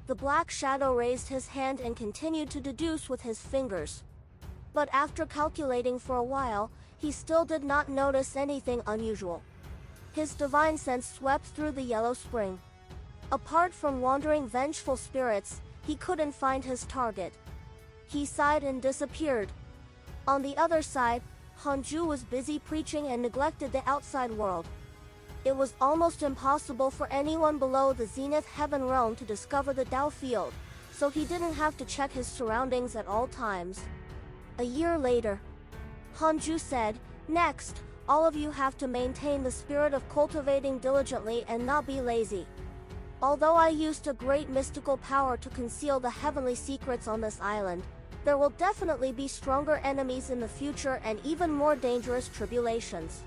The black shadow raised his hand and continued to deduce with his fingers. But after calculating for a while, he still did not notice anything unusual. His divine sense swept through the yellow spring. Apart from wandering vengeful spirits, he couldn't find his target. He sighed and disappeared. On the other side, Hanju was busy preaching and neglected the outside world. It was almost impossible for anyone below the Zenith Heaven realm to discover the Dao field, so he didn't have to check his surroundings at all times. A year later, Hanju said, "Next, all of you have to maintain the spirit of cultivating diligently and not be lazy. Although I used a great mystical power to conceal the heavenly secrets on this island, there will definitely be stronger enemies in the future and even more dangerous tribulations.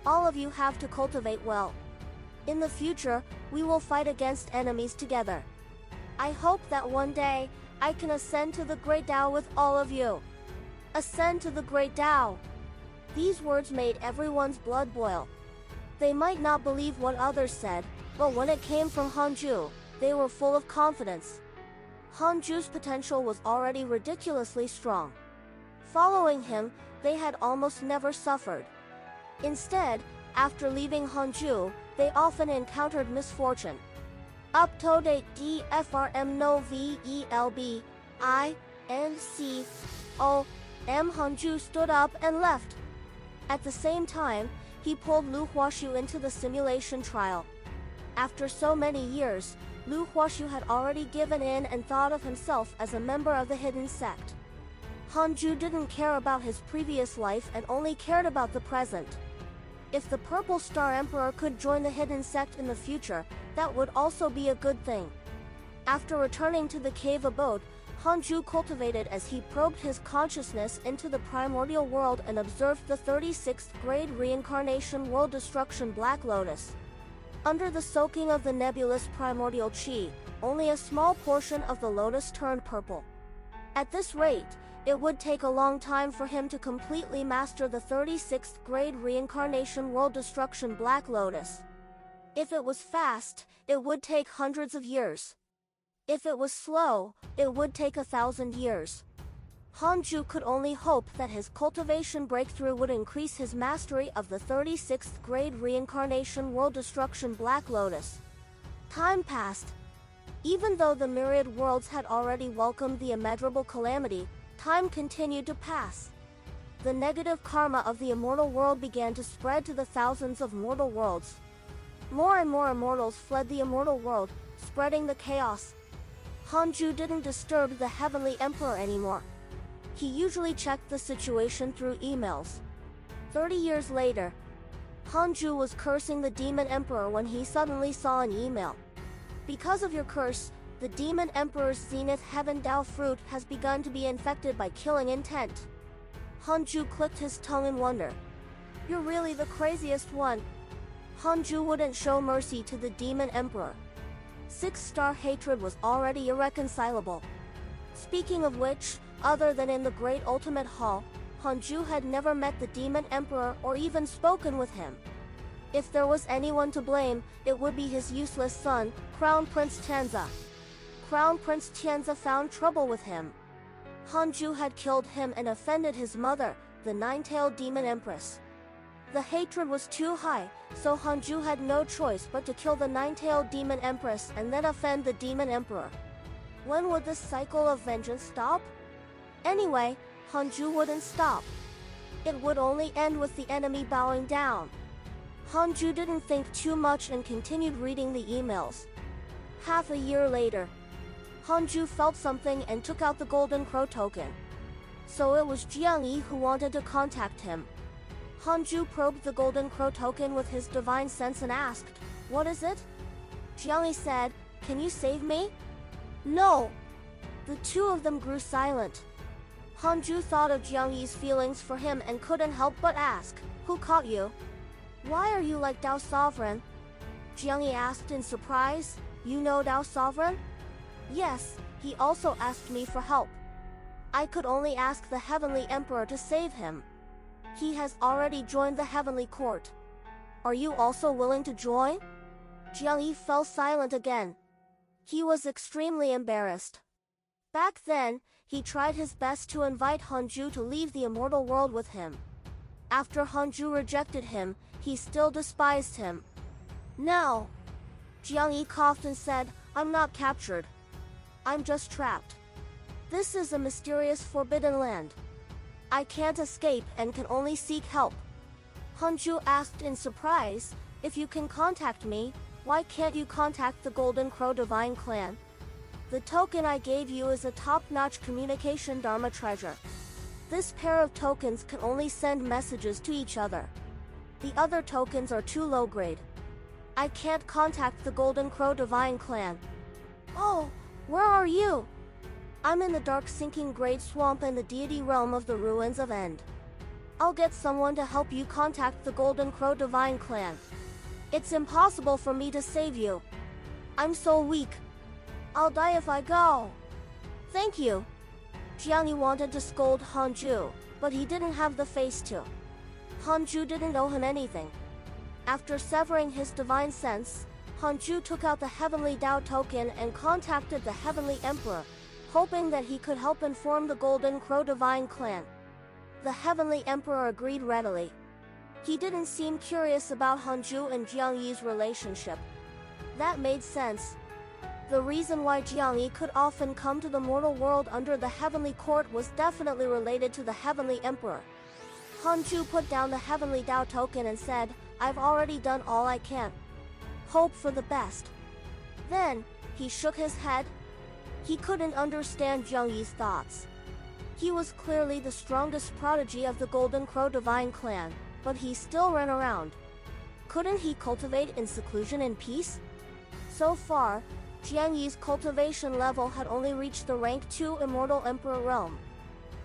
All of you have to cultivate well. In the future, we will fight against enemies together. I hope that one day, I can ascend to the Great Tao with all of you." Ascend to the Great Tao. These words made everyone's blood boil. They might not believe what others said, but when it came from Hanju, they were full of confidence. Hanju's potential was already ridiculously strong. Following him, they had almost never suffered. Instead, after leaving Hanju, they often encountered misfortune. Up to date DFRM no VELB INCO Hanju stood up and left. At the same time, he pulled Lu Huashu into the simulation trial. After so many years, Lu Huashu had already given in and thought of himself as a member of the hidden sect. Hanju didn't care about his previous life and only cared about the present. If the Purple Star Emperor could join the hidden sect in the future, that would also be a good thing. After returning to the cave abode, Hanju cultivated as he probed his consciousness into the primordial world and observed the 36th grade reincarnation world destruction Black Lotus. Under the soaking of the nebulous primordial chi, only a small portion of the lotus turned purple. At this rate, it would take a long time for him to completely master the 36th grade reincarnation world destruction Black Lotus. If it was fast, it would take hundreds of years. If it was slow, it would take 1,000 years. Hanju could only hope that his cultivation breakthrough would increase his mastery of the 36th grade reincarnation world destruction Black Lotus. Time passed. Even though the myriad worlds had already welcomed the immeasurable calamity, time continued to pass. The negative karma of the immortal world began to spread to the thousands of mortal worlds. More and more immortals fled the immortal world, spreading the chaos. Hanju didn't disturb the Heavenly Emperor anymore. He usually checked the situation through emails. 30 years later, Hanju was cursing the Demon Emperor when he suddenly saw an email. "Because of your curse, the Demon Emperor's Zenith Heaven Dao fruit has begun to be infected by killing intent." Hanju clicked his tongue in wonder. "You're really the craziest one." Hanju wouldn't show mercy to the Demon Emperor. 6-star hatred was already irreconcilable. Speaking of which, other than in the Great Ultimate Hall, Hanju had never met the Demon Emperor or even spoken with him. If there was anyone to blame, it would be his useless son, Crown Prince Tianzi. Crown Prince Tianzi found trouble with him. Hanju had killed him and offended his mother, the Nine-Tailed Demon Empress. The hatred was too high, so Hanju had no choice but to kill the Nine-Tailed Demon Empress and then offend the Demon Emperor. When would this cycle of vengeance stop? Anyway, Hanju wouldn't stop. It would only end with the enemy bowing down. Hanju didn't think too much and continued reading the emails. Half a year later, Hanju felt something and took out the Golden Crow token. So it was Jiang Yi who wanted to contact him. Hanju probed the Golden Crow token with his divine sense and asked, "What is it?" Jiang Yi said, "Can you save me?" "No." The two of them grew silent. Hanju thought of Jiang Yi's feelings for him and couldn't help but ask, "Who caught you?" "Why are you like Dao Sovereign?" Jiang Yi asked in surprise. "You know Dao Sovereign?" "Yes, he also asked me for help. I could only ask the Heavenly Emperor to save him. He has already joined the Heavenly Court. Are you also willing to join?" Jiang Yi fell silent again. He was extremely embarrassed. Back then, he tried his best to invite Hanju to leave the immortal world with him. After Hanju rejected him, he still despised him. Now, Jiang Yi coughed and said, I'm not captured. I'm just trapped. This is a mysterious forbidden land. I can't escape and can only seek help. Hanju asked in surprise, if you can contact me, why can't you contact the Golden Crow Divine Clan? The token I gave you is a top-notch communication Dharma treasure. This pair of tokens can only send messages to each other. The other tokens are too low grade. I can't contact the Golden Crow Divine Clan. Oh, where are you? I'm in the dark sinking great swamp in the deity realm of the ruins of End. I'll get someone to help you contact the Golden Crow Divine Clan. It's impossible for me to save you. I'm so weak. I'll die if I go. Thank you. Jiang Yi wanted to scold Hanju, but he didn't have the face to. Hanju didn't owe him anything. After severing his divine sense, Hanju took out the Heavenly Dao token and contacted the Heavenly Emperor, hoping that he could help inform the Golden Crow Divine Clan. The Heavenly Emperor agreed readily. He didn't seem curious about Hanju and Jiang Yi's relationship. That made sense. The reason why Jiang Yi could often come to the mortal world under the Heavenly Court was definitely related to the Heavenly Emperor. Hanju put down the Heavenly Dao token and said, I've already done all I can. Hope for the best. Then, he shook his head. He couldn't understand Jiang Yi's thoughts. He was clearly the strongest prodigy of the Golden Crow Divine Clan, but he still ran around. Couldn't he cultivate in seclusion and peace? So far, Jiang Yi's cultivation level had only reached the rank 2 Immortal Emperor realm.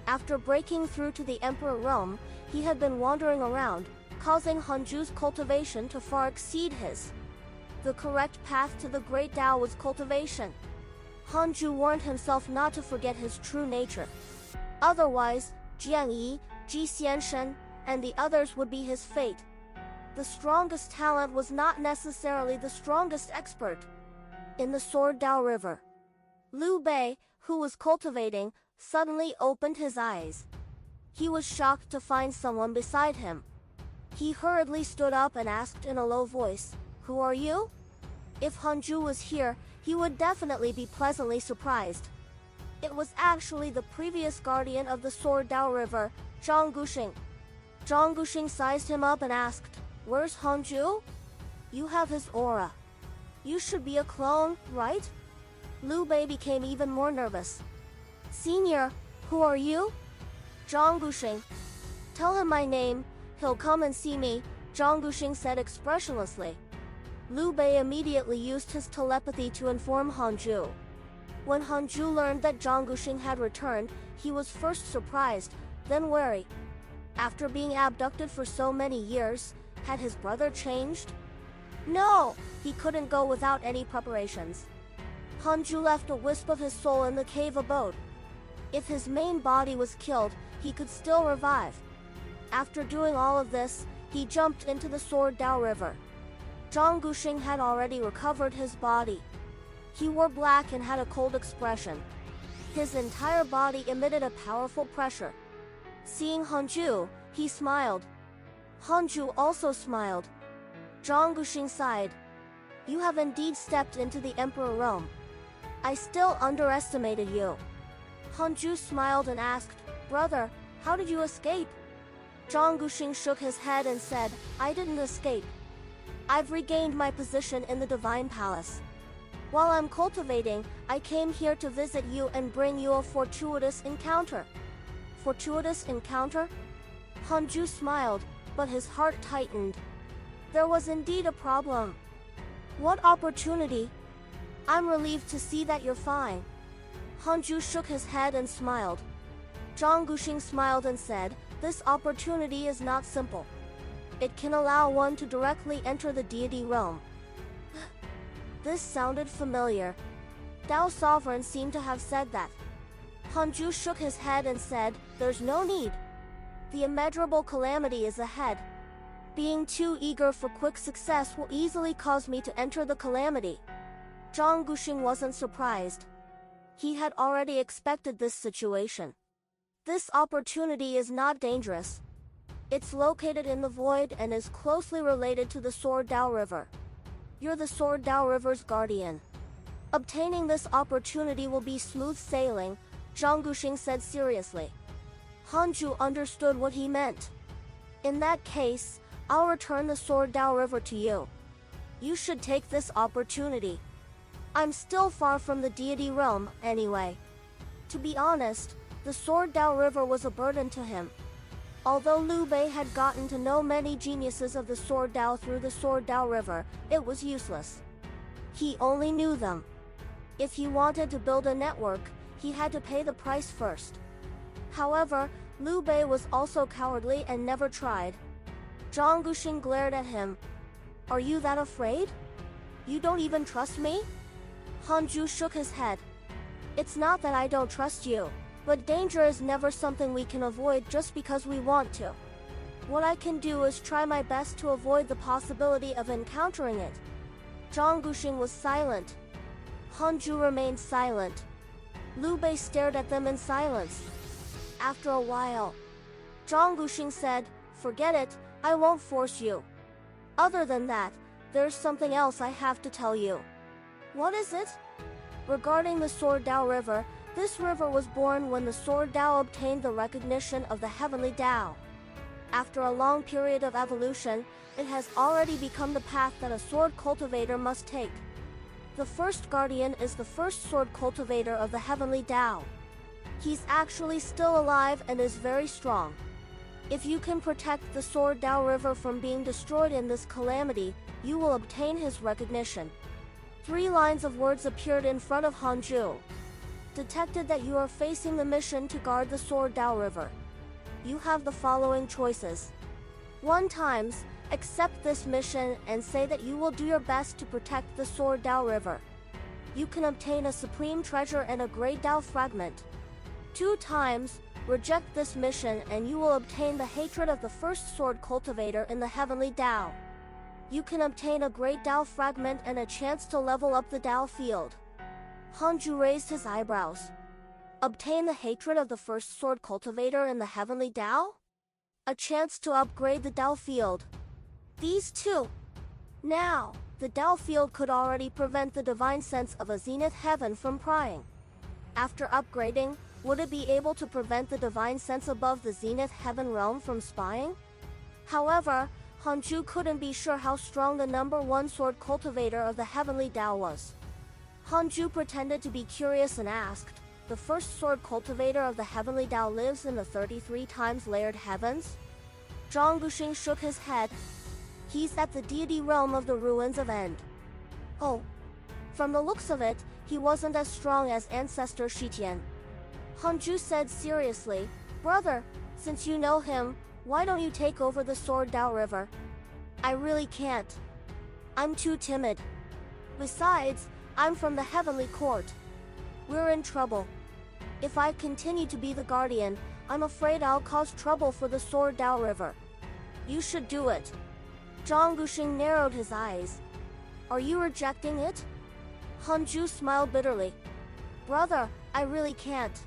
After breaking through to the Emperor realm, he had been wandering around, causing Hanju's cultivation to far exceed his. The correct path to the Great Tao was cultivation. Hanju warned himself not to forget his true nature. Otherwise, Jiang Yi, Ji Xianshen, and the others would be his fate. The strongest talent was not necessarily the strongest expert. In the Sword Dao River, Liu Bei, who was cultivating, suddenly opened his eyes. He was shocked to find someone beside him. He hurriedly stood up and asked in a low voice, Who are you? If Hanju was here, he would definitely be pleasantly surprised. It was actually the previous guardian of the Sword Dao River, Zhang Guxing. Zhang Guxing sized him up and asked, Where's Hanju? You have his aura. You should be a clone, right? Liu Bei became even more nervous. Senior, who are you? Zhang Guxing. Tell him my name, he'll come and see me, Zhang Guxing said expressionlessly. Liu Bei immediately used his telepathy to inform Hanju. When Hanju learned that Zhang Guxing had returned, he was first surprised, then wary. After being abducted for so many years, had his brother changed? No, he couldn't go without any preparations. Hanju left a wisp of his soul in the cave abode. If his main body was killed, he could still revive. After doing all of this, he jumped into the Sword Dao River. Zhang Guxing had already recovered his body. He wore black and had a cold expression. His entire body emitted a powerful pressure. Seeing Hanju, he smiled. Hanju also smiled. Zhang Guxing sighed. You have indeed stepped into the Emperor realm. I still underestimated you. Hanju smiled and asked, Brother, how did you escape? Zhang Guxing shook his head and said, I didn't escape. I've regained my position in the Divine Palace. While I'm cultivating, I came here to visit you and bring you a fortuitous encounter. Fortuitous encounter? Hanju smiled, but his heart tightened. There was indeed a problem. What opportunity? I'm relieved to see that you're fine. Hanju shook his head and smiled. Zhang Guxing smiled and said, This opportunity is not simple. It can allow one to directly enter the deity realm. This sounded familiar. Dao Sovereign seemed to have said that. Hanju shook his head and said, There's no need. The immeasurable calamity is ahead. Being too eager for quick success will easily cause me to enter the calamity. Zhang Guxing wasn't surprised. He had already expected this situation. This opportunity is not dangerous. It's located in the void and is closely related to the Sword Dao River. You're the Sword Dao River's guardian. Obtaining this opportunity will be smooth sailing, Zhang Guxing said seriously. Hanju understood what he meant. In that case, I'll return the Sword Dao River to you. You should take this opportunity. I'm still far from the deity realm, anyway. To be honest, the Sword Dao River was a burden to him. Although Liu Bei had gotten to know many geniuses of the Sword Dao through the Sword Dao River, it was useless. He only knew them. If he wanted to build a network, he had to pay the price first. However, Liu Bei was also cowardly and never tried. Zhang Guxing glared at him. Are you that afraid? You don't even trust me? Hanju shook his head. It's not that I don't trust you, but danger is never something we can avoid just because we want to. What I can do is try my best to avoid the possibility of encountering it. Zhang Guxing was silent. Hanju remained silent. Liu Bei stared at them in silence. After a while, Zhang Guxing said, "Forget it, I won't force you. Other than that, there's something else I have to tell you." What is it? Regarding the Sword Dao River, this river was born when the Sword Dao obtained the recognition of the Heavenly Dao. After a long period of evolution, it has already become the path that a sword cultivator must take. The first guardian is the first sword cultivator of the Heavenly Dao. He's actually still alive and is very strong. If you can protect the Sword Dao River from being destroyed in this calamity, you will obtain his recognition. 3 lines of words appeared in front of Hanju. Detected that you are facing the mission to guard the Sword Dao River. You have the following choices. 1 times, accept this mission and say that you will do your best to protect the Sword Dao River. You can obtain a supreme treasure and a great Dao fragment. 2 times, reject this mission and you will obtain the hatred of the first sword cultivator in the Heavenly Dao. You can obtain a great Dao fragment and a chance to level up the Dao field. Hanju raised his eyebrows. Obtain the hatred of the first sword cultivator in the Heavenly Dao? A chance to upgrade the Dao field. These 2. Now, the Dao field could already prevent the divine sense of a zenith heaven from prying. After upgrading, would it be able to prevent the divine sense above the zenith heaven realm from spying? However, Hanju couldn't be sure how strong the number 1 sword cultivator of the Heavenly Dao was. Hanju pretended to be curious and asked, "The first sword cultivator of the Heavenly Dao lives in the 33 times layered heavens?" Zhang Guxing shook his head. He's at the deity realm of the ruins of End. Oh. From the looks of it, he wasn't as strong as ancestor Shitian. Hanju said seriously, "Brother, since you know him, why don't you take over the Sword Dao River?" "I really can't. I'm too timid. Besides, I'm from the Heavenly Court. We're in trouble. If I continue to be the guardian, I'm afraid I'll cause trouble for the Sword Dao River. You should do it." Zhang Guxing narrowed his eyes. "Are you rejecting it?" Hanju smiled bitterly. "Brother, I really can't.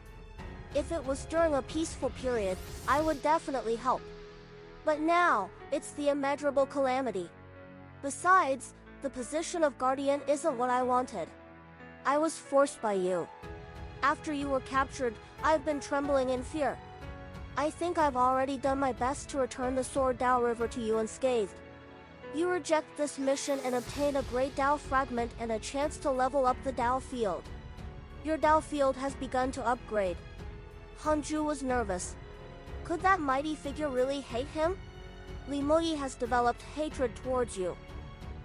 If it was during a peaceful period, I would definitely help. But now, it's the immeasurable calamity. Besides, the position of guardian isn't what I wanted. I was forced by you. After you were captured, I've been trembling in fear. I think I've already done my best to return the Sword Dao River to you unscathed. You reject this mission and obtain a great Dao fragment and a chance to level up the Dao field. Your Dao field has begun to upgrade." Hanju was nervous. Could that mighty figure really hate him? Li Moyi has developed hatred towards you.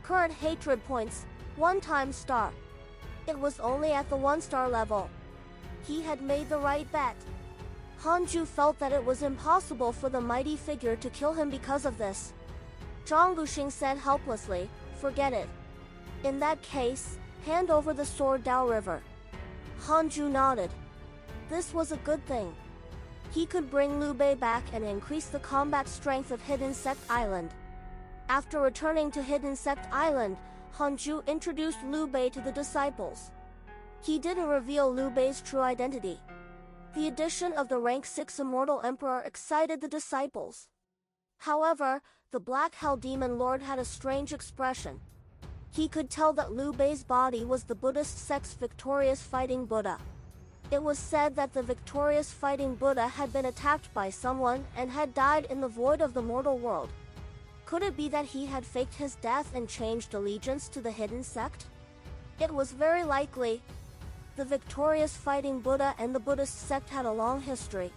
Current hatred points, 1 times star. It was only at the 1-star level. He had made the right bet. Hanju felt that it was impossible for the mighty figure to kill him because of this. Zhang Guxing said helplessly, "Forget it. In that case, hand over the Sword Dao River." Hanju nodded. This was a good thing. He could bring Liu Bei back and increase the combat strength of Hidden Sect Island. After returning to Hidden Sect Island, Hanju introduced Liu Bei to the disciples. He didn't reveal Liu Bei's true identity. The addition of the rank 6 immortal emperor excited the disciples. However, the Black Hell Demon Lord had a strange expression. He could tell that Liu Bei's body was the Buddhist sect's victorious fighting Buddha. It was said that the victorious fighting Buddha had been attacked by someone and had died in the void of the mortal world. Could it be that he had faked his death and changed allegiance to the hidden sect? It was very likely. The victorious fighting Buddha and the Buddhist sect had a long history.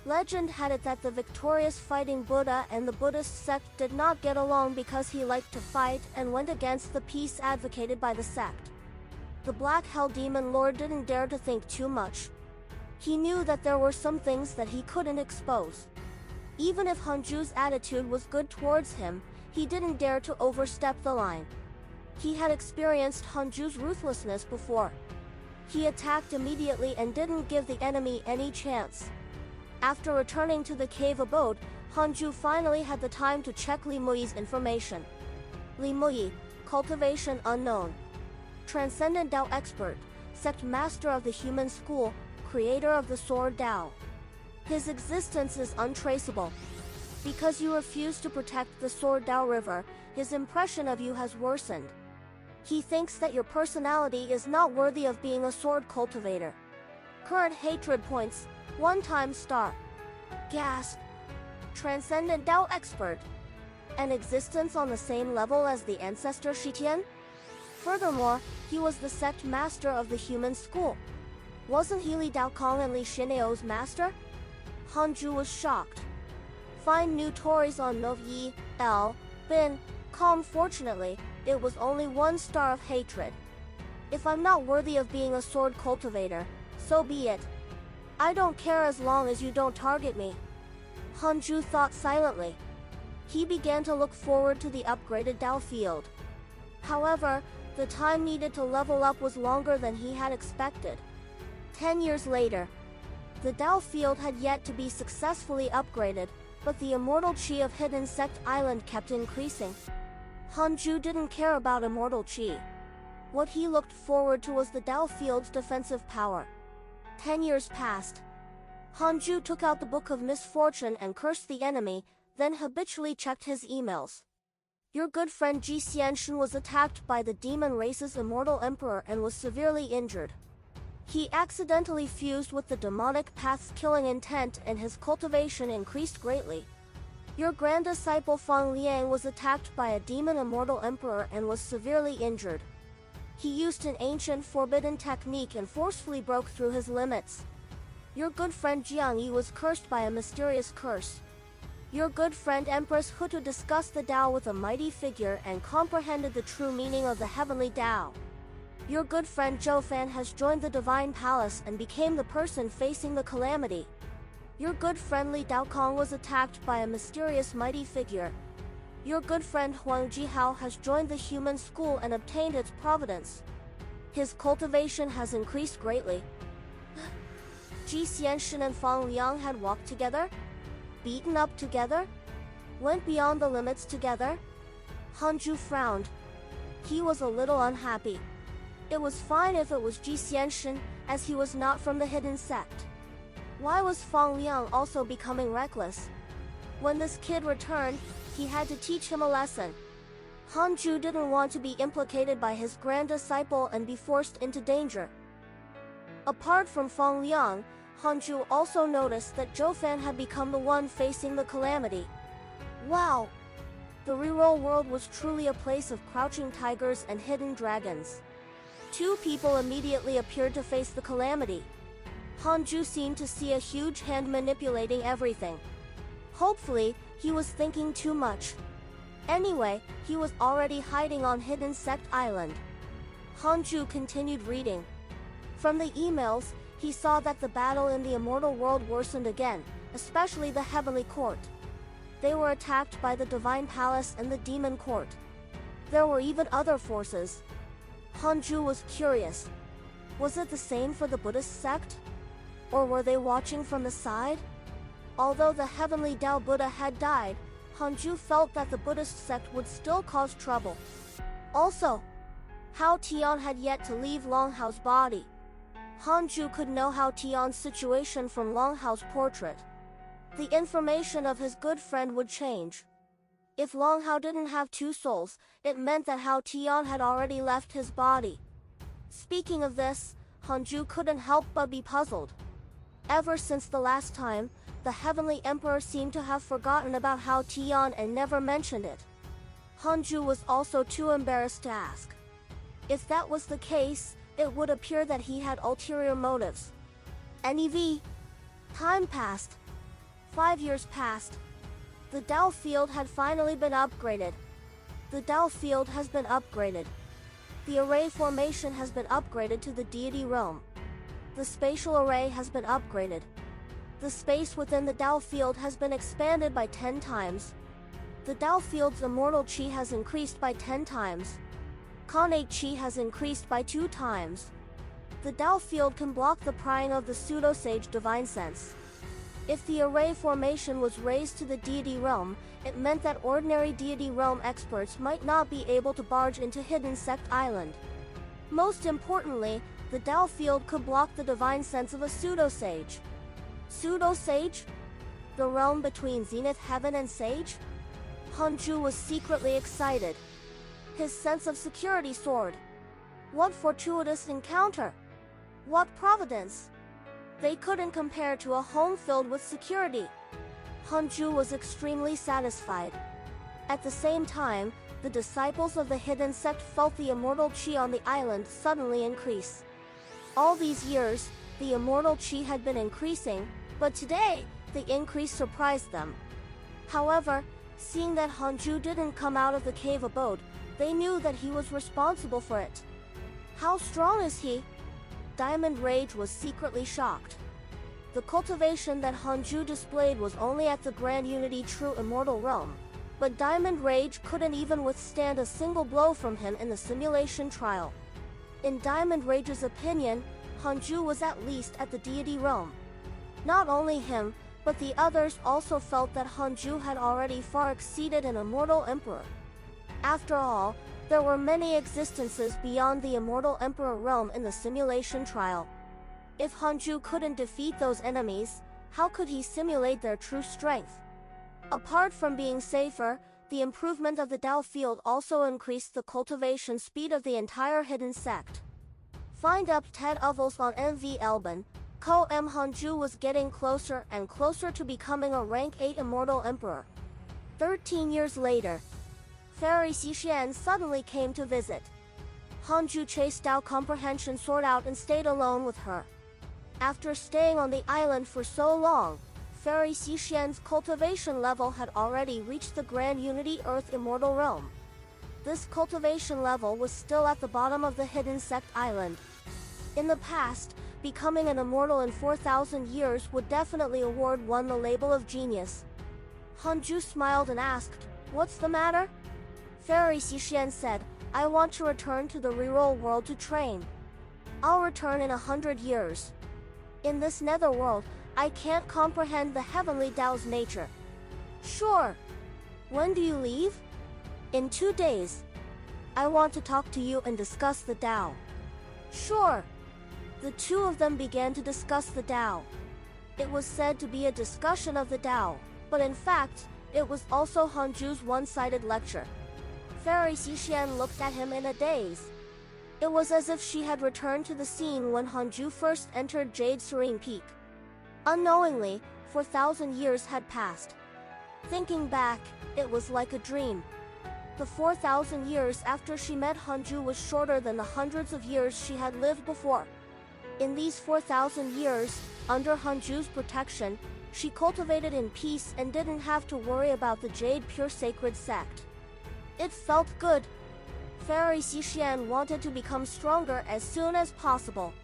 Legend had it that the victorious fighting Buddha and the Buddhist sect did not get along because he liked to fight and went against the peace advocated by the sect. The Black Hell Demon Lord didn't dare to think too much. He knew that there were some things that he couldn't expose. Even if Hanju's attitude was good towards him, he didn't dare to overstep the line. He had experienced Hanju's ruthlessness before. He attacked immediately and didn't give the enemy any chance. After returning to the cave abode, Hanju finally had the time to check Li Muyi's information. Li Muyi, cultivation unknown. Transcendent Dao expert, sect master of the human school, creator of the sword Dao. His existence is untraceable. Because you refuse to protect the sword Dao river, his impression of you has worsened. He thinks that your personality is not worthy of being a sword cultivator. Current hatred points, 1 star. Gasp. Transcendent Dao expert. An existence on the same level as the ancestor Shitian? Furthermore, he was the sect master of the human school. Wasn't he Li Daokong and Li Xineo's master? Hanju was shocked. Find new Tories on Nov Yi, L, Bin, calm. Fortunately, it was only 1 star of hatred. If I'm not worthy of being a sword cultivator, so be it. I don't care as long as you don't target me. Hanju thought silently. He began to look forward to the upgraded Dao field. However, the time needed to level up was longer than he had expected. 10 years later, the Dao field had yet to be successfully upgraded, but the immortal chi of Hidden Sect Island kept increasing. Hanju didn't care about immortal chi. What he looked forward to was the Dao field's defensive power. 10 years passed. Hanju took out the Book of Misfortune and cursed the enemy, then habitually checked his emails. Your good friend Ji Xianshen was attacked by the demon race's immortal emperor and was severely injured. He accidentally fused with the demonic path's killing intent and his cultivation increased greatly. Your grand disciple Fang Liang was attacked by a demon immortal emperor and was severely injured. He used an ancient forbidden technique and forcefully broke through his limits. Your good friend Jiang Yi was cursed by a mysterious curse. Your good friend Empress Hutu discussed the Tao with a mighty figure and comprehended the true meaning of the heavenly Tao. Your good friend Zhou Fan has joined the Divine Palace and became the person facing the calamity. Your good friend Li Daokong was attacked by a mysterious mighty figure. Your good friend Huang Jihao has joined the human school and obtained its providence. His cultivation has increased greatly. Ji Xianshen and Fang Liang had walked together, beaten up together, went beyond the limits together. Hanju frowned. He was a little unhappy. It was fine if it was Ji Xianshen, as he was not from the hidden sect. Why was Fang Liang also becoming reckless? When this kid returned, he had to teach him a lesson. Hanju didn't want to be implicated by his grand disciple and be forced into danger. Apart from Fang Liang, Hanju also noticed that Zhou Fan had become the one facing the calamity. Wow! The reroll world was truly a place of crouching tigers and hidden dragons. 2 people immediately appeared to face the calamity. Hanju seemed to see a huge hand manipulating everything. Hopefully, he was thinking too much. Anyway, he was already hiding on Hidden Sect Island. Hanju continued reading. From the emails, he saw that the battle in the immortal world worsened again, especially the Heavenly Court. They were attacked by the Divine Palace and the Demon Court. There were even other forces. Hanju was curious. Was it the same for the Buddhist sect? Or were they watching from the side? Although the Heavenly Tao Buddha had died, Hanju felt that the Buddhist sect would still cause trouble. Also, Hao Tian had yet to leave Long Hao's body. Hanju could know Hao Tian's situation from Long Hao's portrait. The information of his good friend would change. If Long Hao didn't have two souls, it meant that Hao Tian had already left his body. Speaking of this, Hanju couldn't help but be puzzled. Ever since the last time, the Heavenly Emperor seemed to have forgotten about Hao Tian and never mentioned it. Hanju was also too embarrassed to ask. If that was the case, it would appear that he had ulterior motives. NEV. Time passed. 5 years passed. The Dao field had finally been upgraded. The Dao field has been upgraded. The array formation has been upgraded to the deity realm. The spatial array has been upgraded. The space within the Dao field has been expanded by 10 times. The Dao field's immortal qi has increased by 10 times. Connate qi has increased by 2 times. The Dao field can block the prying of the pseudo-sage divine sense. If the array formation was raised to the deity realm, it meant that ordinary deity realm experts might not be able to barge into Hidden Sect Island. Most importantly, the Dao field could block the divine sense of a pseudo-sage. Pseudo-sage? The realm between Zenith Heaven and Sage? Hanju was secretly excited. His sense of security soared. What fortuitous encounter! What providence! They couldn't compare to a home filled with security. Hanju was extremely satisfied. At the same time, the disciples of the Hidden Sect felt the immortal qi on the island suddenly increase. All these years, the immortal qi had been increasing, but today, the increase surprised them. However, seeing that Hanju didn't come out of the cave abode, they knew that he was responsible for it. How strong is he? Diamond Rage was secretly shocked. The cultivation that Hanju displayed was only at the Grand Unity True Immortal realm, but Diamond Rage couldn't even withstand a single blow from him in the simulation trial. In Diamond Rage's opinion, Hanju was at least at the deity realm. Not only him, but the others also felt that Hanju had already far exceeded an immortal emperor. After all, there were many existences beyond the immortal emperor realm in the simulation trial. If Hanju couldn't defeat those enemies, how could he simulate their true strength? Apart from being safer, the improvement of the Dao field also increased the cultivation speed of the entire Hidden Sect. Find up Ted Ovels on MV Elban. Ko-M Hanju was getting closer and closer to becoming a rank 8 immortal emperor. 13 years later, Fairy Xixian suddenly came to visit. Hanju chased Dao Comprehension Sword out and stayed alone with her. After staying on the island for so long, Fairy Xixian's cultivation level had already reached the Grand Unity Earth Immortal Realm. This cultivation level was still at the bottom of the Hidden Sect Island. In the past, becoming an immortal in 4,000 years would definitely award one the label of genius. Hanju smiled and asked, "What's the matter?" Fairy Xixian said, "I want to return to the reroll world to train. I'll return in 100 years. In this netherworld, I can't comprehend the heavenly Dao's nature." "Sure. When do you leave?" "In 2 days. I want to talk to you and discuss the Dao." "Sure." The two of them began to discuss the Dao. It was said to be a discussion of the Dao, but in fact, it was also Hanju's one-sided lecture. Fairy Xixian looked at him in a daze. It was as if she had returned to the scene when Hanju first entered Jade Serene Peak. Unknowingly, 4,000 years had passed. Thinking back, it was like a dream. The 4,000 years after she met Hanju was shorter than the hundreds of years she had lived before. In these 4,000 years, under Hanju's protection, she cultivated in peace and didn't have to worry about the Jade Pure Sacred Sect. It felt good. Fairy Xixian wanted to become stronger as soon as possible.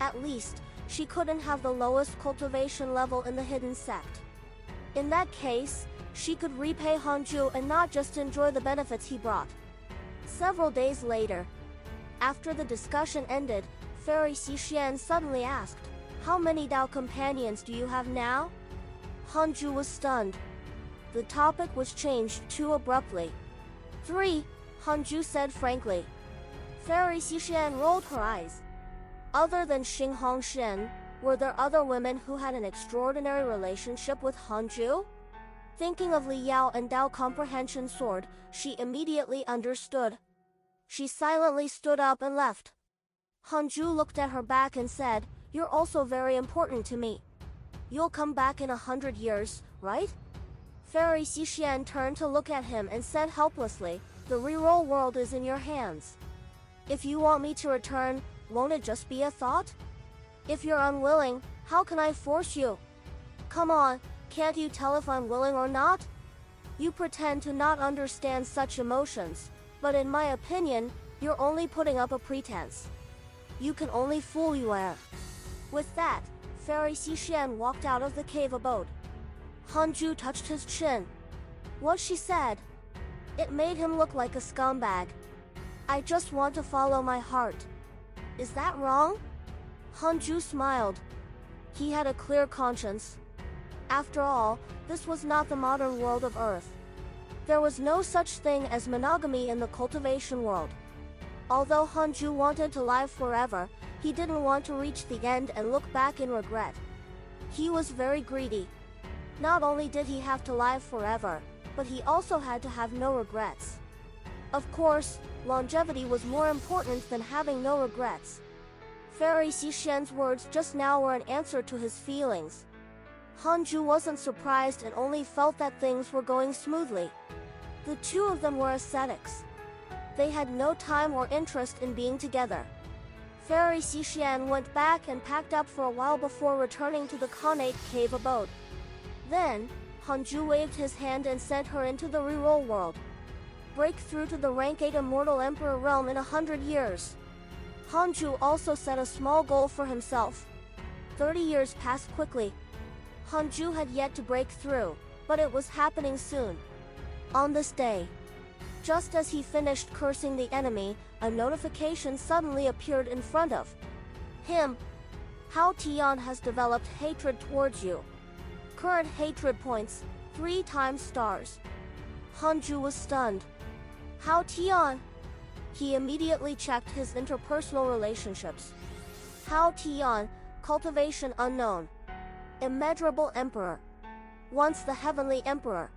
At least, she couldn't have the lowest cultivation level in the Hidden Sect. In that case, she could repay Hanju and not just enjoy the benefits he brought. Several days later, after the discussion ended, Fairy Xixian suddenly asked, "How many Dao companions do you have now?" Hanju was stunned. The topic was changed too abruptly. 3, Hanju said frankly. Fairy Xishan rolled her eyes. Other than Xing Hongshen, were there other women who had an extraordinary relationship with Hanju? Thinking of Li Yao and Dao Comprehension Sword, she immediately understood. She silently stood up and left. Hanju looked at her back and said, "You're also very important to me. You'll come back in 100 years, right?" Fairy Xishan turned to look at him and said helplessly, "The reroll world is in your hands. If you want me to return, won't it just be a thought? If you're unwilling, how can I force you? Come on, can't you tell if I'm willing or not? You pretend to not understand such emotions, but in my opinion, you're only putting up a pretense. You can only fool Yuer." With that, Fairy Xishan walked out of the cave abode. Hanju touched his chin. What she said, it made him look like a scumbag. "I just want to follow my heart. Is that wrong?" Hanju smiled. He had a clear conscience. After all, this was not the modern world of Earth. There was no such thing as monogamy in the cultivation world. Although Hanju wanted to live forever, he didn't want to reach the end and look back in regret. He was very greedy. Not only did he have to live forever, but he also had to have no regrets. Of course, longevity was more important than having no regrets. Fairy Xishan's words just now were an answer to his feelings. Hanju wasn't surprised and only felt that things were going smoothly. The two of them were ascetics. They had no time or interest in being together. Fairy Xishan went back and packed up for a while before returning to the Khanate cave abode. Then, Hanju waved his hand and sent her into the reroll world. Break through to the rank 8 Immortal Emperor realm in 100 years. Hanju also set a small goal for himself. 30 years passed quickly. Hanju had yet to break through, but it was happening soon. On this day, just as he finished cursing the enemy, a notification suddenly appeared in front of him. Hao Tian has developed hatred towards you. Current hatred points, 3 times stars. Hanju was stunned. Hao Tian. He immediately checked his interpersonal relationships. Hao Tian, cultivation unknown. Immeasurable Emperor. Once the Heavenly Emperor.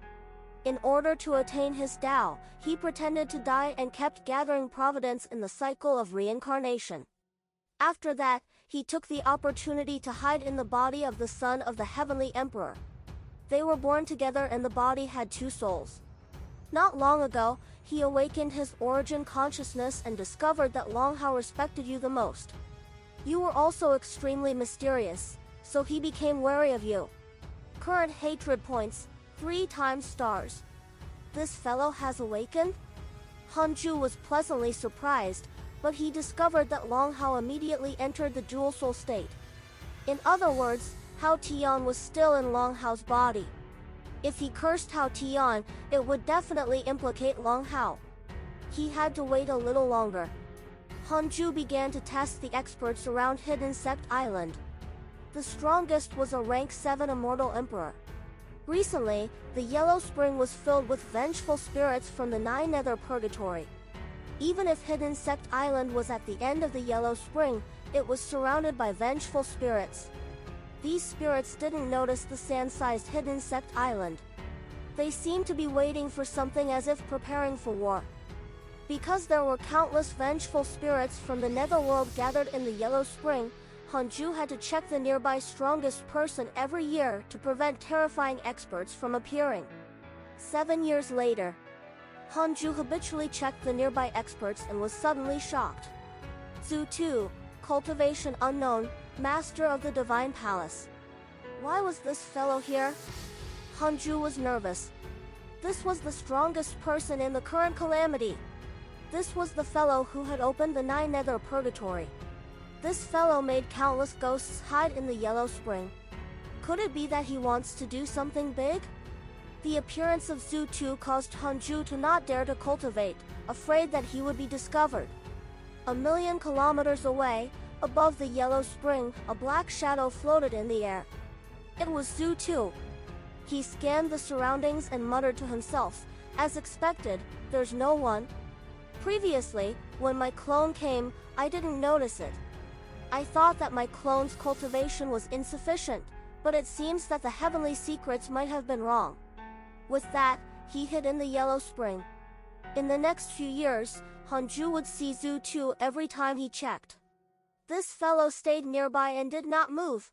In order to attain his Tao, he pretended to die and kept gathering providence in the cycle of reincarnation. After that, he took the opportunity to hide in the body of the son of the Heavenly Emperor. They were born together and the body had 2 souls. Not long ago, he awakened his origin consciousness and discovered that Longhao respected you the most. You were also extremely mysterious, so he became wary of you. Current hatred points, 3 times stars. This fellow has awakened? Hanju was pleasantly surprised, but he discovered that Longhao immediately entered the dual soul state. In other words, Hao Tian was still in Longhao's body. If he cursed Hao Tian, it would definitely implicate Longhao. He had to wait a little longer. Hanju began to test the experts around Hidden Sect Island. The strongest was a rank 7 Immortal Emperor. Recently, the Yellow Spring was filled with vengeful spirits from the 9 Nether Purgatory. Even if Hidden Sect Island was at the end of the Yellow Spring, it was surrounded by vengeful spirits. These spirits didn't notice the sand-sized Hidden Sect Island. They seemed to be waiting for something as if preparing for war. Because there were countless vengeful spirits from the Netherworld gathered in the Yellow Spring, Hanju had to check the nearby strongest person every year to prevent terrifying experts from appearing. 7 years later, Hanju habitually checked the nearby experts and was suddenly shocked. Zhu Tu, cultivation unknown, master of the Divine Palace. Why was this fellow here? Hanju was nervous. This was the strongest person in the current calamity. This was the fellow who had opened the 9 Nether Purgatory. This fellow made countless ghosts hide in the Yellow Spring. Could it be that he wants to do something big? The appearance of Zhu Tu caused Hanju to not dare to cultivate, afraid that he would be discovered. 1,000,000 kilometers away, above the Yellow Spring, a black shadow floated in the air. It was Zhu Tu. He scanned the surroundings and muttered to himself, as expected, there's no one. Previously, when my clone came, I didn't notice it. I thought that my clone's cultivation was insufficient, but it seems that the heavenly secrets might have been wrong. With that, he hid in the Yellow Spring. In the next few years, Hanju would see Zhu Tu every time he checked. This fellow stayed nearby and did not move.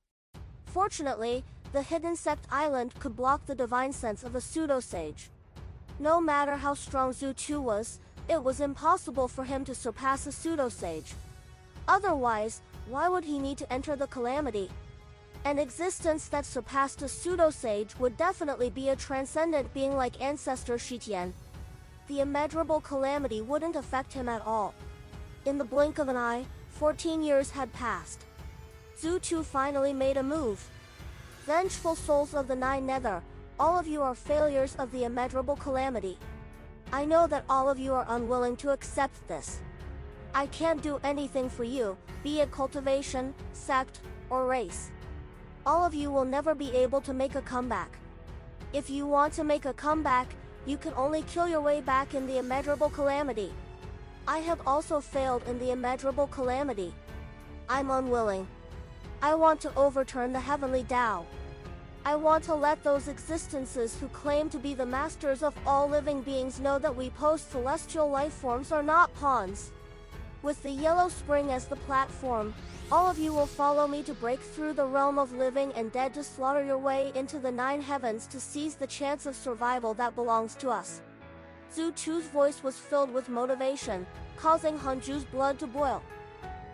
Fortunately, the hidden sect island could block the divine sense of a pseudo-sage. No matter how strong Zhu Tu was, it was impossible for him to surpass a pseudo-sage. Otherwise, why would he need to enter the calamity? An existence that surpassed a pseudo-sage would definitely be a transcendent being like ancestor Shitian. The immeasurable calamity wouldn't affect him at all. In the blink of an eye, 14 years had passed. Zhu Tu finally made a move. Vengeful souls of the Nine Nether, all of you are failures of the immeasurable calamity. I know that all of you are unwilling to accept this. I can't do anything for you, be it cultivation, sect, or race. All of you will never be able to make a comeback. If you want to make a comeback, you can only kill your way back in the immeasurable calamity. I have also failed in the immeasurable calamity. I'm unwilling. I want to overturn the heavenly Tao. I want to let those existences who claim to be the masters of all living beings know that we post-celestial life forms are not pawns. With the Yellow Spring as the platform, all of you will follow me to break through the realm of living and dead to slaughter your way into the nine heavens to seize the chance of survival that belongs to us. Zhu Tu's voice was filled with motivation, causing Hanju's blood to boil.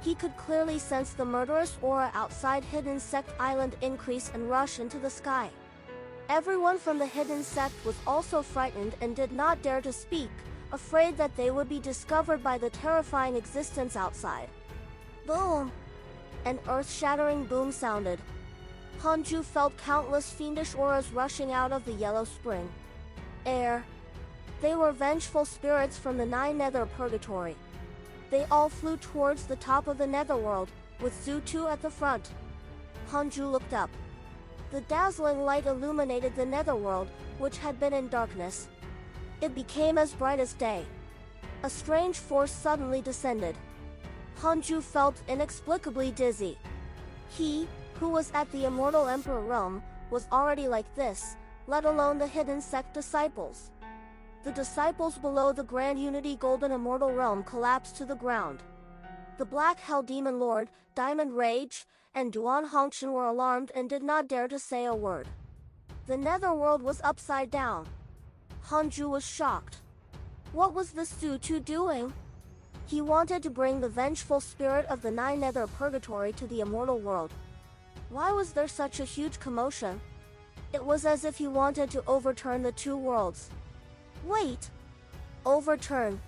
He could clearly sense the murderous aura outside Hidden Sect Island increase and rush into the sky. Everyone from the Hidden Sect was also frightened and did not dare to speak, afraid that they would be discovered by the terrifying existence outside. Boom! An earth-shattering boom sounded. Hanju felt countless fiendish auras rushing out of the Yellow Spring. Air. They were vengeful spirits from the Nine Nether Purgatory. They all flew towards the top of the Netherworld, with Zhu Tu at the front. Hanju looked up. The dazzling light illuminated the Netherworld, which had been in darkness. It became as bright as day. A strange force suddenly descended. Hanju felt inexplicably dizzy. He, who was at the Immortal Emperor realm, was already like this, let alone the Hidden Sect disciples. The disciples below the Grand Unity Golden Immortal Realm collapsed to the ground. The Black Hell Demon Lord, Diamond Rage, and Duan Hongshan were alarmed and did not dare to say a word. The Netherworld was upside down. Hanju was shocked. What was this Zhu Tu doing? He wanted to bring the vengeful spirit of the Nine Nether Purgatory to the Immortal World. Why was there such a huge commotion? It was as if he wanted to overturn the two worlds. Wait! Overturn.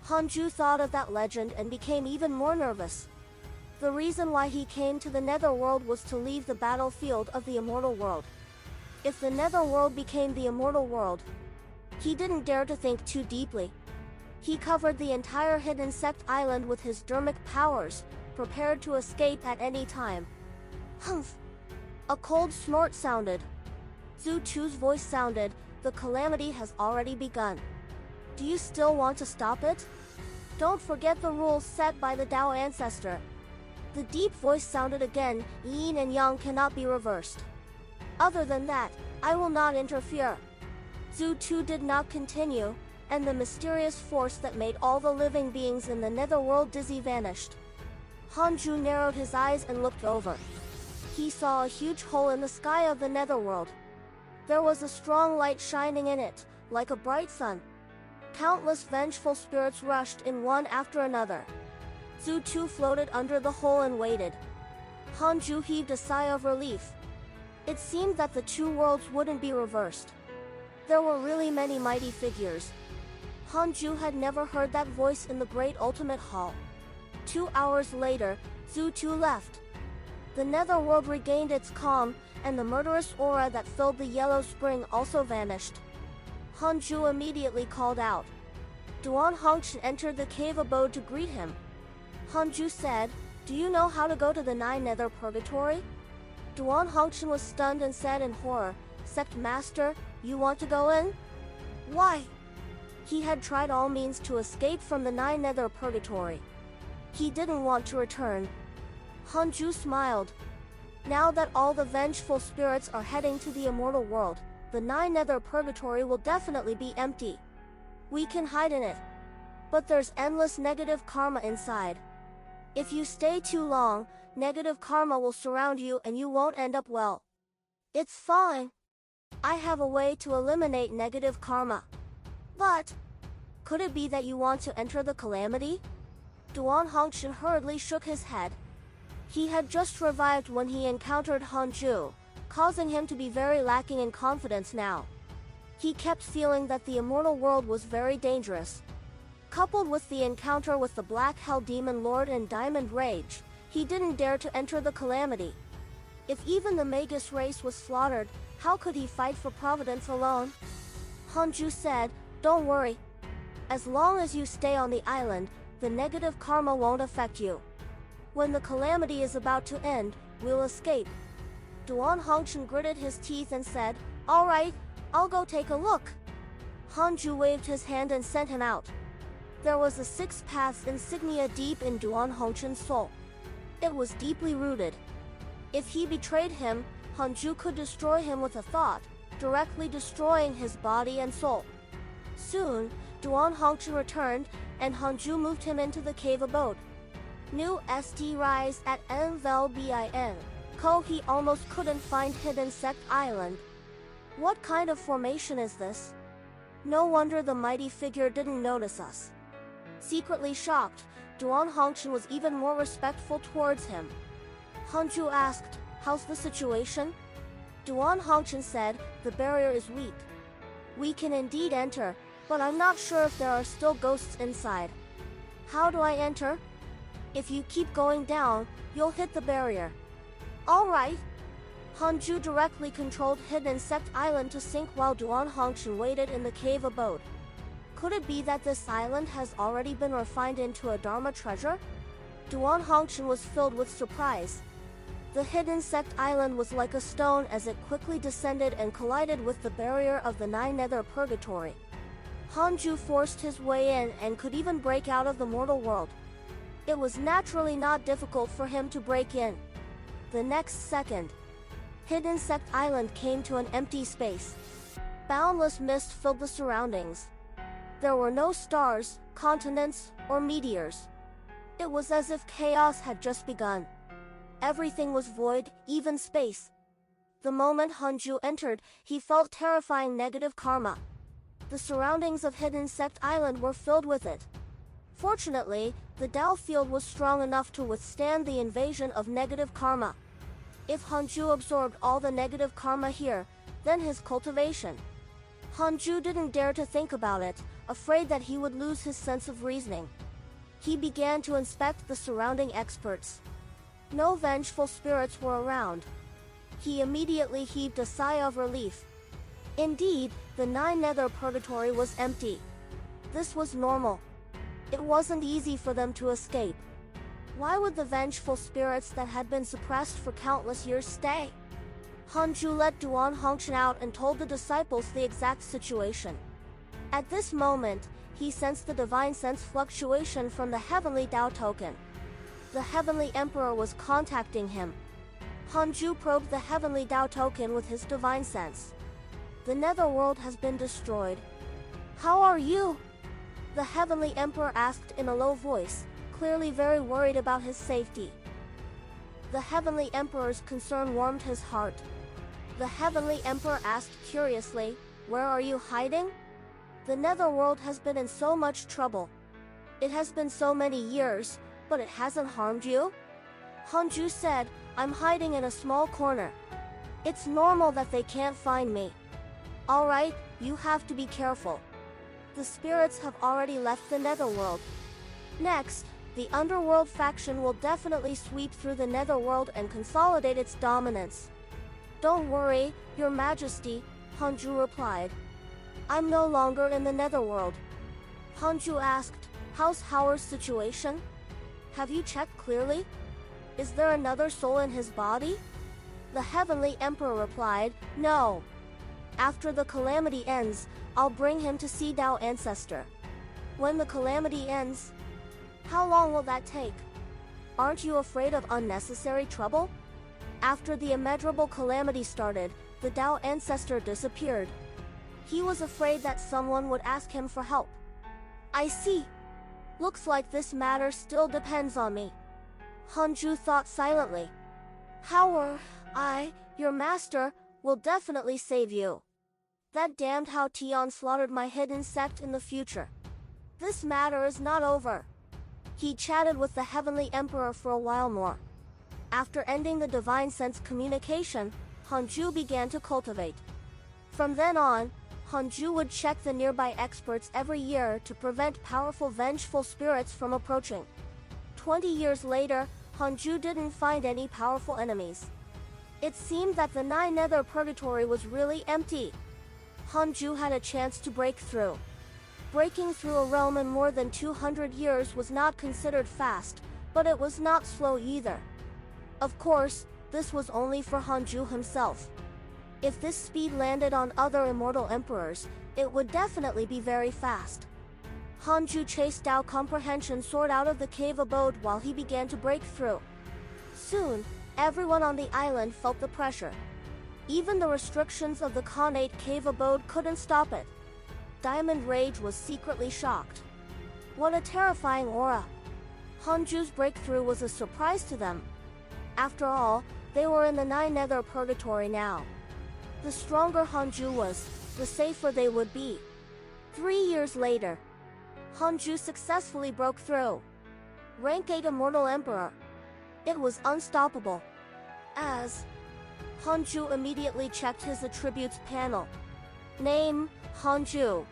Hanju thought of that legend and became even more nervous. The reason why he came to the Netherworld was to leave the battlefield of the Immortal World. If the Netherworld became the Immortal World, he didn't dare to think too deeply. He covered the entire Hidden Sect Island with his dermic powers, prepared to escape at any time. Humph! A cold snort sounded. Zhu Tu's voice sounded, the calamity has already begun. Do you still want to stop it? Don't forget the rules set by the Tao Ancestor. The deep voice sounded again, yin and yang cannot be reversed. Other than that, I will not interfere. Zhu Tu did not continue, and the mysterious force that made all the living beings in the Netherworld dizzy vanished. Hanju narrowed his eyes and looked over. He saw a huge hole in the sky of the Netherworld. There was a strong light shining in it, like a bright sun. Countless vengeful spirits rushed in one after another. Zhu Tu floated under the hole and waited. Hanju heaved a sigh of relief. It seemed that the two worlds wouldn't be reversed. There were really many mighty figures. Hanju had never heard that voice in the Great Ultimate Hall. 2 hours later, Zhu Tu left. The Netherworld regained its calm, and the murderous aura that filled the Yellow Spring also vanished. Hanju immediately called out. Duan Hongshan entered the cave abode to greet him. Hanju said, "Do you know how to go to the Nine Nether Purgatory?" Duan Hongshan was stunned and said in horror, "Sect Master, you want to go in?" "Why?" He had tried all means to escape from the Nine Nether Purgatory. He didn't want to return. Hanju smiled. Now that all the vengeful spirits are heading to the immortal world, the Nine Nether Purgatory will definitely be empty. We can hide in it. But there's endless negative karma inside. If you stay too long, negative karma will surround you and you won't end up well. It's fine. I have a way to eliminate negative karma. But, could it be that you want to enter the calamity? Duan Hongchen hurriedly shook his head. He had just revived when he encountered Hanju, causing him to be very lacking in confidence now. He kept feeling that the immortal world was very dangerous. Coupled with the encounter with the Black Hell Demon Lord and Diamond Rage, he didn't dare to enter the calamity. If even the Magus race was slaughtered, how could he fight for Providence alone? Hanju said, "Don't worry. As long as you stay on the island, the negative karma won't affect you. When the calamity is about to end, we'll escape." Duan Hongchen gritted his teeth and said, "All right, I'll go take a look." Hanju waved his hand and sent him out. There was a Six Paths insignia deep in Duan Hongchen's soul. It was deeply rooted. If he betrayed him, Hanju could destroy him with a thought, directly destroying his body and soul. Soon, Duan Hongchen returned, and Hanju moved him into the cave abode. New SD rise at Nvelbin. He almost couldn't find Hidden Sect Island. What kind of formation is this? No wonder the mighty figure didn't notice us. Secretly shocked, Duan Hongchen was even more respectful towards him. Hanju asked, "How's the situation?" Duan Hongchen said, "The barrier is weak. We can indeed enter, but I'm not sure if there are still ghosts inside." "How do I enter?" "If you keep going down, you'll hit the barrier." "All right." Hanju directly controlled Hidden Sect Island to sink while Duan Hongchen waited in the cave abode. Could it be that this island has already been refined into a Dharma treasure? Duan Hongchen was filled with surprise. The Hidden Sect Island was like a stone as it quickly descended and collided with the barrier of the Nine Nether Purgatory. Hanju forced his way in and could even break out of the mortal world. It was naturally not difficult for him to break in. The next second, Hidden Sect Island came to an empty space. Boundless mist filled the surroundings. There were no stars, continents, or meteors. It was as if chaos had just begun. Everything was void, even space. The moment Hanju entered, he felt terrifying negative karma. The surroundings of Hidden Sect Island were filled with it. Fortunately, the Dao field was strong enough to withstand the invasion of negative karma. If Hanju absorbed all the negative karma here, then his cultivation. Hanju didn't dare to think about it, afraid that he would lose his sense of reasoning. He began to inspect the surrounding experts. No vengeful spirits were around. He immediately heaved a sigh of relief. Indeed, the Nine Nether Purgatory was empty. This was normal. It wasn't easy for them to escape. Why would the vengeful spirits that had been suppressed for countless years stay? Hanju let Duan Hongchen out and told the disciples the exact situation. At this moment, he sensed the divine sense fluctuation from the heavenly Dao token. The heavenly emperor was contacting him. Hanju probed the heavenly Dao token with his divine sense. The netherworld has been destroyed. "How are you?" the heavenly emperor asked in a low voice, clearly very worried about his safety. The heavenly emperor's concern warmed his heart. The heavenly emperor asked curiously, "Where are you hiding?" "The netherworld has been in so much trouble. It has been so many years, but it hasn't harmed you?" Hanju said, "I'm hiding in a small corner. It's normal that they can't find me." "All right, you have to be careful. The spirits have already left the netherworld. Next, the underworld faction will definitely sweep through the netherworld and consolidate its dominance." "Don't worry, Your Majesty," Hanju replied. "I'm no longer in the netherworld." Hanju asked, "How's Howard's situation? Have you checked clearly? Is there another soul in his body?" The heavenly emperor replied, "No. After the calamity ends, I'll bring him to see Dao Ancestor. When the calamity ends? How long will that take? Aren't you afraid of unnecessary trouble? After the immeasurable calamity started, the Dao Ancestor disappeared. He was afraid that someone would ask him for help. I see. Looks like this matter still depends on me. Hanju thought silently. How I, your master, will definitely save you. That damned Hao Tian slaughtered my hidden sect in the future. This matter is not over. He chatted with the Heavenly Emperor for a while more. After ending the divine sense communication, Hanju began to cultivate. From then on, Hanju would check the nearby experts every year to prevent powerful vengeful spirits from approaching. 20 years later, Hanju didn't find any powerful enemies. It seemed that the Nine Nether Purgatory was really empty. Hanju had a chance to break through. Breaking through a realm in more than 200 years was not considered fast, but it was not slow either. Of course, this was only for Hanju himself. If this speed landed on other immortal emperors, it would definitely be very fast. Hanju chased Dao Comprehension Sword out of the cave abode while he began to break through. Soon, everyone on the island felt the pressure. Even the restrictions of the Khanate cave abode couldn't stop it. Diamond Rage was secretly shocked. What a terrifying aura! Hanju's breakthrough was a surprise to them. After all, they were in the Nine Nether Purgatory now. The stronger Hanju was, the safer they would be. 3 years later, Hanju successfully broke through. Rank 8 Immortal Emperor. It was unstoppable. As Hanju immediately checked his attributes panel. Name, Hanju.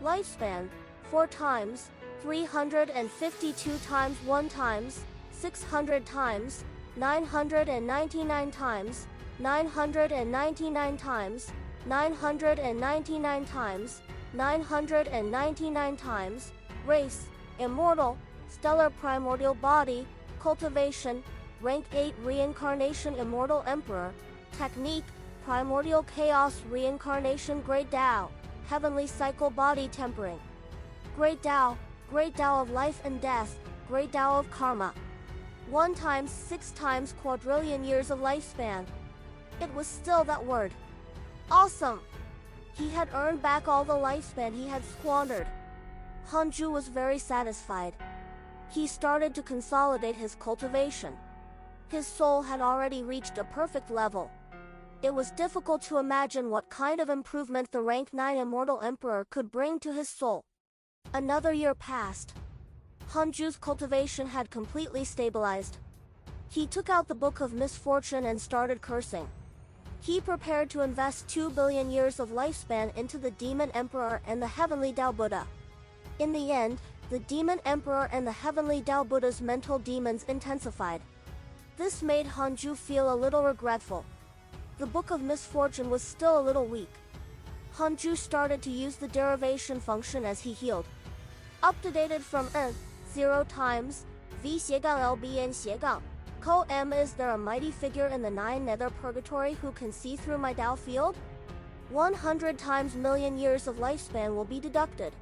Lifespan, 4 times, 352 times 1 times, 600 times, 999 times, 999 times, 999 times, 999 times. Race, Immortal, Stellar Primordial Body, Cultivation, Rank 8 Reincarnation Immortal Emperor. Technique, Primordial Chaos Reincarnation Great Tao, Heavenly Cycle Body Tempering. Great Tao of Life and Death, Great Tao of Karma. 1 times 6 times quadrillion years of lifespan. It was still that word. Awesome! He had earned back all the lifespan he had squandered. Hanju was very satisfied. He started to consolidate his cultivation. His soul had already reached a perfect level. It was difficult to imagine what kind of improvement the rank 9 Immortal Emperor could bring to his soul. Another year passed. Hanju's cultivation had completely stabilized. He took out the Book of Misfortune and started cursing. He prepared to invest 2 billion years of lifespan into the Demon Emperor and the Heavenly Tao Buddha. In the end, the Demon Emperor and the Heavenly Tao Buddha's mental demons intensified. This made Hanju feel a little regretful. The Book of Misfortune was still a little weak. Hanju started to use the derivation function as he healed. Updated from N, 0 times, V-LBN-. Co-M, is there a mighty figure in the Nine Nether Purgatory who can see through my Tao field? 100 times million years of lifespan will be deducted.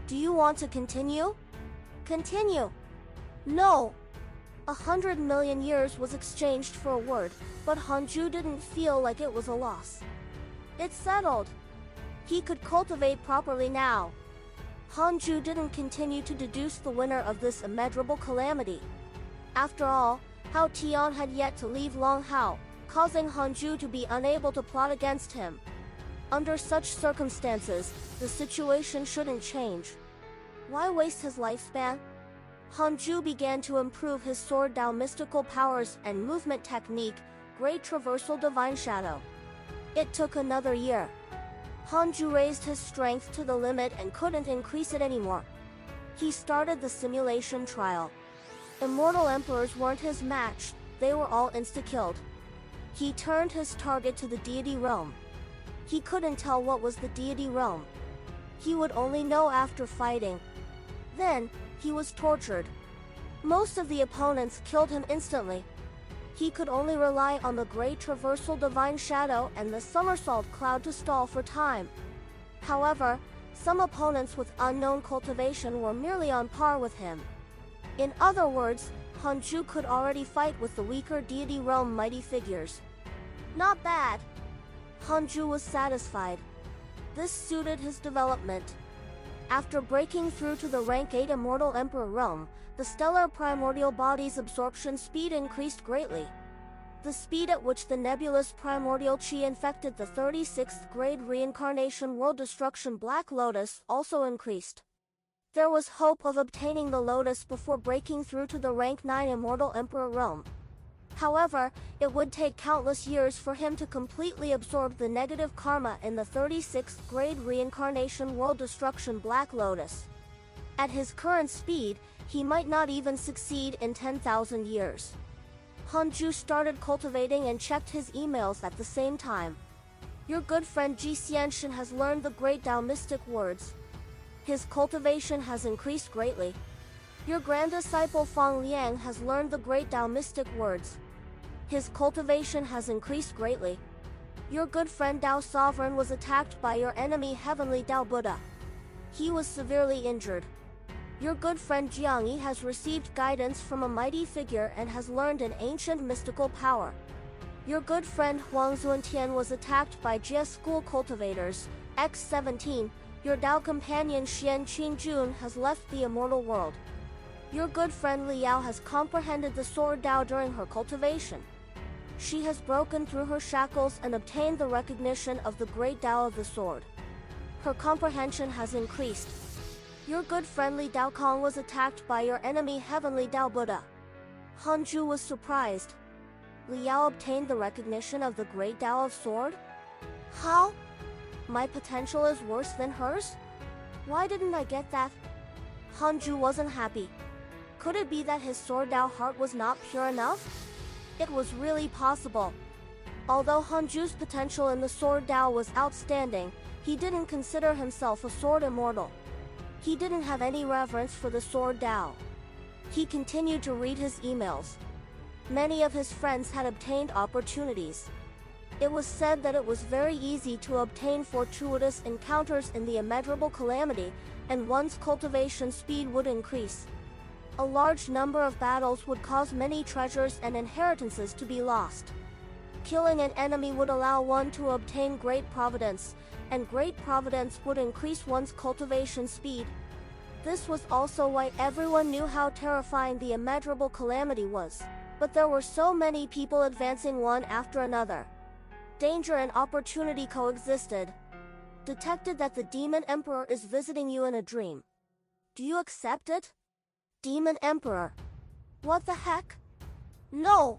Do you want to continue? Continue. No. 100 million years was exchanged for a word, but Hanju didn't feel like it was a loss. It's settled. He could cultivate properly now. Hanju didn't continue to deduce the winner of this immeasurable calamity. After all, Hao Tian had yet to leave Long Hao, causing Hanju to be unable to plot against him. Under such circumstances, the situation shouldn't change. Why waste his lifespan? Hanju began to improve his Sword Tao mystical powers and movement technique, Great Traversal Divine Shadow. It took another year. Hanju raised his strength to the limit and couldn't increase it anymore. He started the simulation trial. Immortal Emperors weren't his match, they were all insta-killed. He turned his target to the deity realm. He couldn't tell what was the deity realm. He would only know after fighting. Then, he was tortured. Most of the opponents killed him instantly. He could only rely on the great traversal divine shadow and the somersault cloud to stall for time. However, some opponents with unknown cultivation were merely on par with him. In other words, Hanju could already fight with the weaker deity realm mighty figures. Not bad. Hanju was satisfied. This suited his development. After breaking through to the rank 8 Immortal Emperor realm, the stellar primordial body's absorption speed increased greatly. The speed at which the nebulous primordial chi infected the 36th grade reincarnation world destruction Black Lotus also increased. There was hope of obtaining the Lotus before breaking through to the rank 9 Immortal Emperor realm. However, it would take countless years for him to completely absorb the negative karma in the 36th grade reincarnation world destruction Black Lotus. At his current speed, he might not even succeed in 10,000 years. Hanju started cultivating and checked his emails at the same time. Your good friend Ji Xianshan has learned the great Tao mystic words. His cultivation has increased greatly. Your grand disciple Fang Liang has learned the great Tao mystic words. His cultivation has increased greatly. Your good friend Tao Sovereign was attacked by your enemy Heavenly Tao Buddha. He was severely injured. Your good friend Jiang Yi has received guidance from a mighty figure and has learned an ancient mystical power. Your good friend Huang Zuntian was attacked by Jia School Cultivators, X-17. Your Tao companion Xian Qingjun has left the immortal world. Your good friend Liao has comprehended the sword Tao during her cultivation. She has broken through her shackles and obtained the recognition of the great Tao of the sword. Her comprehension has increased. Your good friend Li Dao Kong was attacked by your enemy Heavenly Tao Buddha. Hanju was surprised. Liao obtained the recognition of the great Tao of sword? How? My potential is worse than hers? Why didn't I get that? Hanju wasn't happy. Could it be that his sword Tao heart was not pure enough? It was really possible. Although Hanju's potential in the sword Tao was outstanding, he didn't consider himself a sword immortal. He didn't have any reverence for the sword Tao. He continued to read his emails. Many of his friends had obtained opportunities. It was said that it was very easy to obtain fortuitous encounters in the immeasurable calamity, and one's cultivation speed would increase. A large number of battles would cause many treasures and inheritances to be lost. Killing an enemy would allow one to obtain great providence, and great providence would increase one's cultivation speed. This was also why everyone knew how terrifying the immeasurable calamity was. But there were so many people advancing one after another. Danger and opportunity coexisted. Detected that the Demon Emperor is visiting you in a dream. Do you accept it? Demon Emperor. What the heck? No!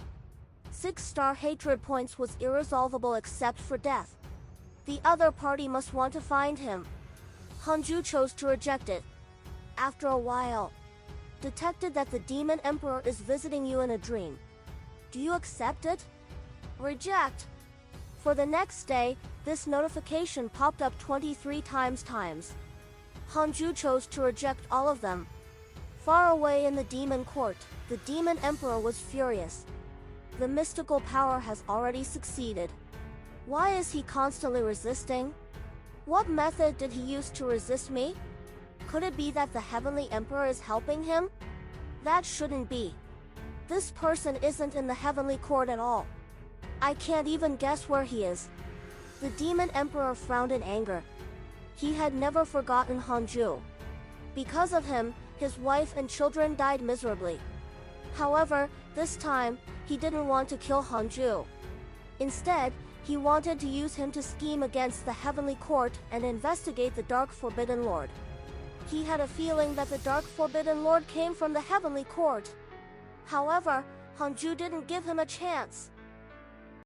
6-star hatred points was irresolvable except for death. The other party must want to find him. Hanju chose to reject it. After a while, detected that the Demon Emperor is visiting you in a dream. Do you accept it? Reject. For the next day, this notification popped up 23 times. Hanju chose to reject all of them. Far away in the demon court, the Demon Emperor was furious. The mystical power has already succeeded. Why is he constantly resisting? What method did he use to resist me? Could it be that the Heavenly Emperor is helping him? That shouldn't be. This person isn't in the Heavenly Court at all. I can't even guess where he is. The Demon Emperor frowned in anger. He had never forgotten Hanju. Because of him, his wife and children died miserably. However, this time, he didn't want to kill Hanju. Instead, he wanted to use him to scheme against the Heavenly Court and investigate the Dark Forbidden Lord. He had a feeling that the Dark Forbidden Lord came from the Heavenly Court. However, Hanju didn't give him a chance.